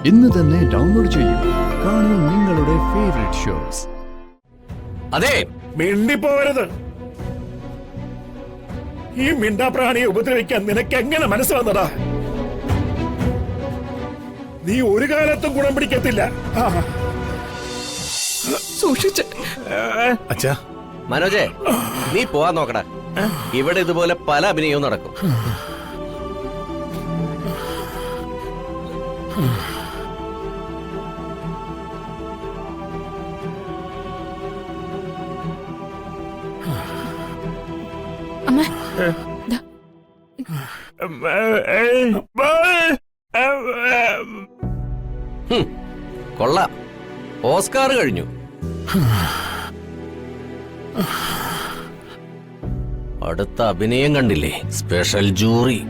ഇന്ന് തന്നെ ഡൗൺലോഡ് ചെയ്യൂ. കാണൂ നിങ്ങളുടെ ഫേവറേറ്റ് ഷോസ്. അതെ, മിണ്ടിപ്പോരുത്. ഈ മിണ്ടാപ്രാണിയെ ഉപദ്രവിക്കാൻ നിനക്ക് എങ്ങനെ മനസ്സ് വന്നടാ? നീ ഒരു കാലത്തും ഗുണം പിടിക്കത്തില്ല. സൂക്ഷിച്ച്. അച്ഛാ, മനോജേ, നീ പോവാൻ നോക്കടാ. ഇവിടെ ഇതുപോലെ പല അഭിനയവും നടക്കും. അമ്മ കൊള്ളാം, ഓസ്കാർ കഴിഞ്ഞു. അടുത്ത അഭിനയം കണ്ടില്ലേ? Special jury.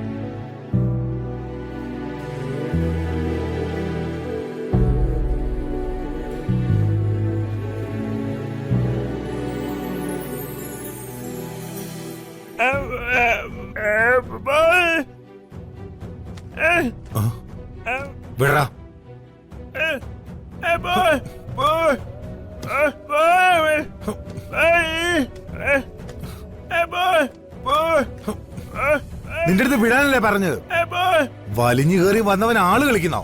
വിടറാ. നിന്റെ അടുത്ത് വിടാനല്ലേ പറഞ്ഞത്? വലിഞ്ഞു കയറി വന്നവൻ ആള് കളിക്കുന്നോ?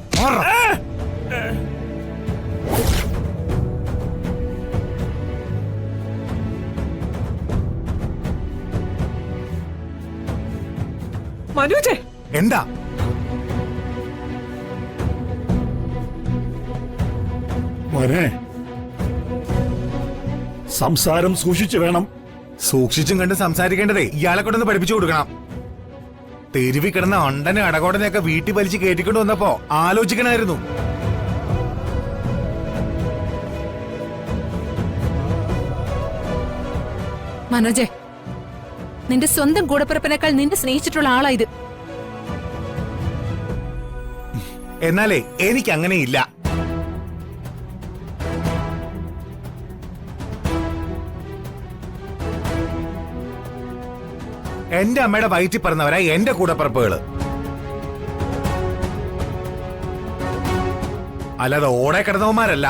മനോജേ, എന്താ? മോനെ, സംസാരം സൂക്ഷിച്ചു വേണം. സൂക്ഷിച്ചും കണ്ട് സംസാരിക്കേണ്ടതേ ഇയാളെ കൊണ്ടൊന്ന് പഠിപ്പിച്ചു കൊടുക്കണം. തെരുവി കിടന്ന അണ്ടനെ അടകോടനെയൊക്കെ വീട്ടിൽ വലിച്ച് കയറ്റിക്കൊണ്ട് വന്നപ്പോ ആലോചിക്കണായിരുന്നു. മനോജേ, നിന്റെ സ്വന്തം കൂടപ്പിറപ്പിനേക്കാൾ നിന്നെ സ്നേഹിച്ചിട്ടുള്ള ആളാ ഇത്. എന്നാലേ എനിക്ക് അങ്ങനെയില്ല. എന്റെ അമ്മയുടെ വയറ്റിൽ പറഞ്ഞവരാ എന്റെ കൂടപ്പിറപ്പുകള്. അല്ലാതെ ഓടെ കിടന്നവന്മാരല്ല.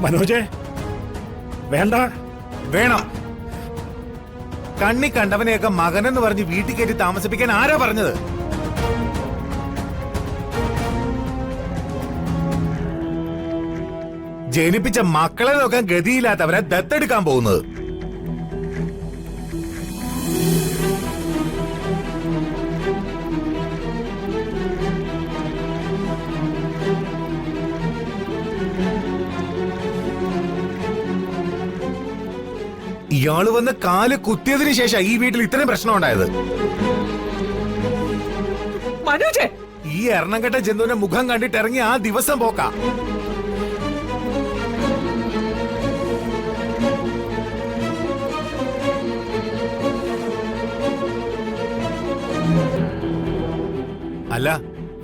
മനോജേ, വേണ്ട. വേണം. കണ്ണി കണ്ടവനെയൊക്കെ മകനെന്ന് പറഞ്ഞ് വീട്ടിൽ കയറ്റി താമസിപ്പിക്കാൻ ആരാ പറഞ്ഞത്? ജനിപ്പിച്ച മക്കളെ നോക്കാൻ ഗതിയില്ലാത്തവരെ ദത്തെടുക്കാൻ പോകുന്നത്. ഇയാള് വന്ന് കാല് കുത്തിയതിനു ശേഷം ഈ വീട്ടിൽ ഇത്രയും പ്രശ്നം ഉണ്ടായത്. മനോജേ, ഈ എറണംകെട്ട ജന്തുവിന്റെ മുഖം കണ്ടിട്ട് ഇറങ്ങി ആ ദിവസം പോക്ക. അല്ല,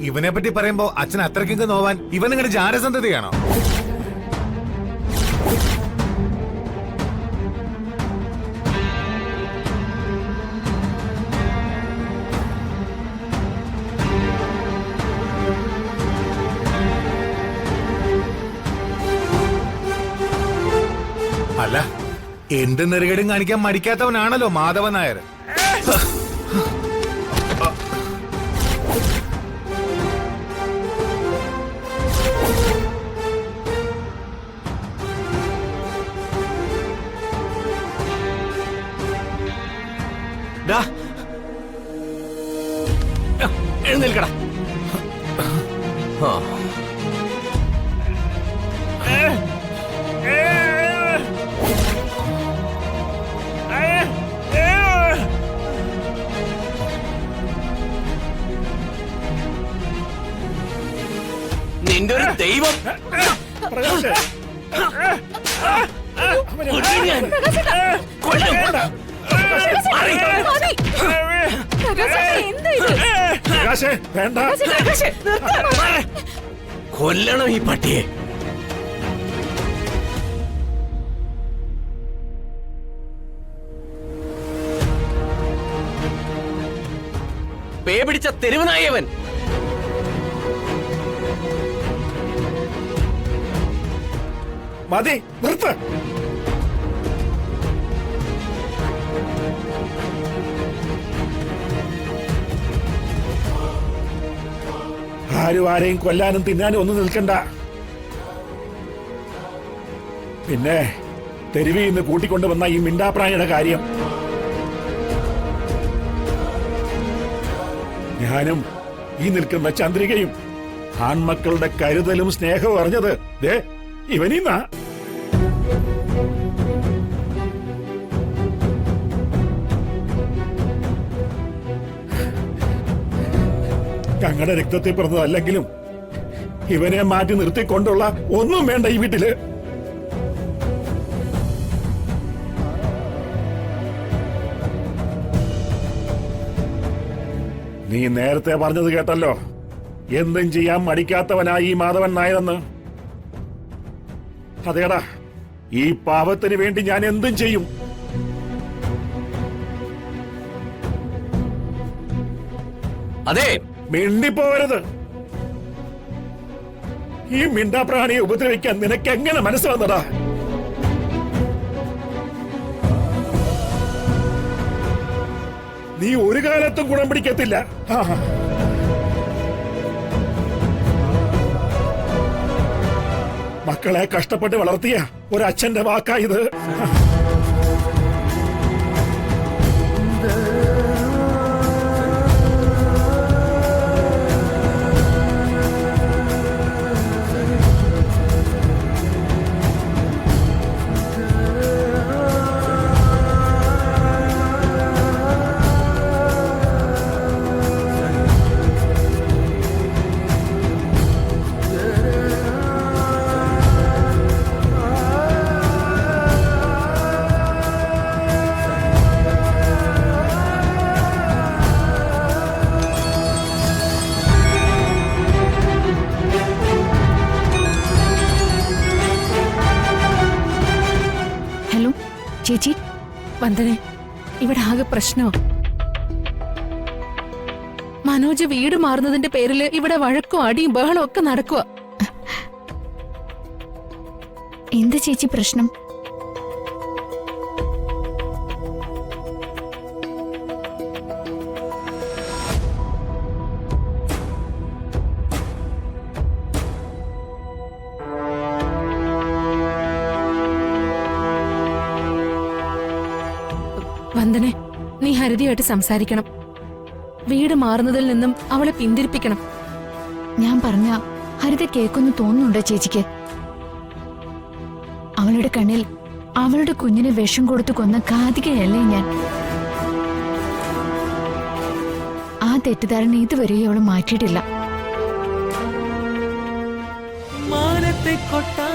ഇവനെ പറ്റി പറയുമ്പോ അച്ഛൻ അത്രയ്ക്കൊക്കെ നോവാൻ ഇവൻ നിങ്ങളുടെ ജാരസന്ധതയാണോ? അല്ല, എന്ത് നെറുകേടും കാണിക്കാൻ മടിക്കാത്തവനാണല്ലോ മാധവൻ നായർ. എഴുന്നേൽക്കടാ. നിന്റെ ഒരു ദൈവം. കൊല്ലണം ഈ പട്ടിയെ. പേ പിടിച്ച തെരുവ് നായവൻ. മതി നിർത്ത്. ആരും ആരെയും കൊല്ലാനും തിന്നാനും ഒന്നും നിൽക്കണ്ട. പിന്നെ തെരുവിൽ നിന്ന് കൂട്ടിക്കൊണ്ടുവന്ന ഈ മിണ്ടാപ്രാണിയുടെ കാര്യം ഞാനും ഈ നിൽക്കുന്ന ചന്ദ്രികയും ആൺമക്കളുടെ കരുതലും സ്നേഹവും അറിഞ്ഞത് ദേ ഇവനീന്നാ. ഞങ്ങളുടെ രക്തത്തിൽ പിറന്നതല്ലെങ്കിലും ഇവനെ മാറ്റി നിർത്തിക്കൊണ്ടുള്ള ഒന്നും വേണ്ട ഈ വീട്ടില്. നീ നേരത്തെ പറഞ്ഞത് കേട്ടല്ലോ, എന്തും ചെയ്യാൻ മടിക്കാത്തവനായി ഈ മാധവൻ നായരെന്ന്. അതേടാ, ഈ പാവത്തിന് വേണ്ടി ഞാൻ എന്തും ചെയ്യും. അതെ, മിണ്ടിപ്പോവരുത്. ഈ മിണ്ടാപ്രാണിയെ ഉപദ്രവിക്കാൻ നിനക്ക് എങ്ങനെ മനസ്സ് വന്നടാ? നീ ഒരു കാലത്തും ഗുണം പിടിക്കത്തില്ല. മക്കളെ കഷ്ടപ്പെട്ട് വളർത്തിയ ഒരച്ഛന്റെ വാക്കായത്. ചേച്ചി, വന്ദനെ, ഇവിടെ ആകെ പ്രശ്നമോ? മനോജ് വീട് മാറുന്നതിന്റെ പേരില് ഇവിടെ വഴക്കും അടിയും ബഹളവും ഒക്കെ നടക്കുക. എന്താ ചേച്ചി പ്രശ്നം? വന്ദനെ, നീ ഹരിതയായിട്ട് സംസാരിക്കണം. വീട് മാറുന്നതിൽ നിന്നും അവളെ പിന്തിരിപ്പിക്കണം. ഞാൻ പറഞ്ഞ ഹരിത കേൾക്കുന്നു തോന്നുന്നുണ്ടോ ചേച്ചിക്ക്? അവളുടെ കണ്ണിൽ അവളുടെ കുഞ്ഞിനെ വിഷം കൊടുത്തു കൊന്ന കാതികയല്ലേ ഞാൻ. ആ തെറ്റിദ്ധാരണ ഇതുവരെയും അവൾ മാറ്റിയിട്ടില്ല. മാനത്തെ കൊട്ടാ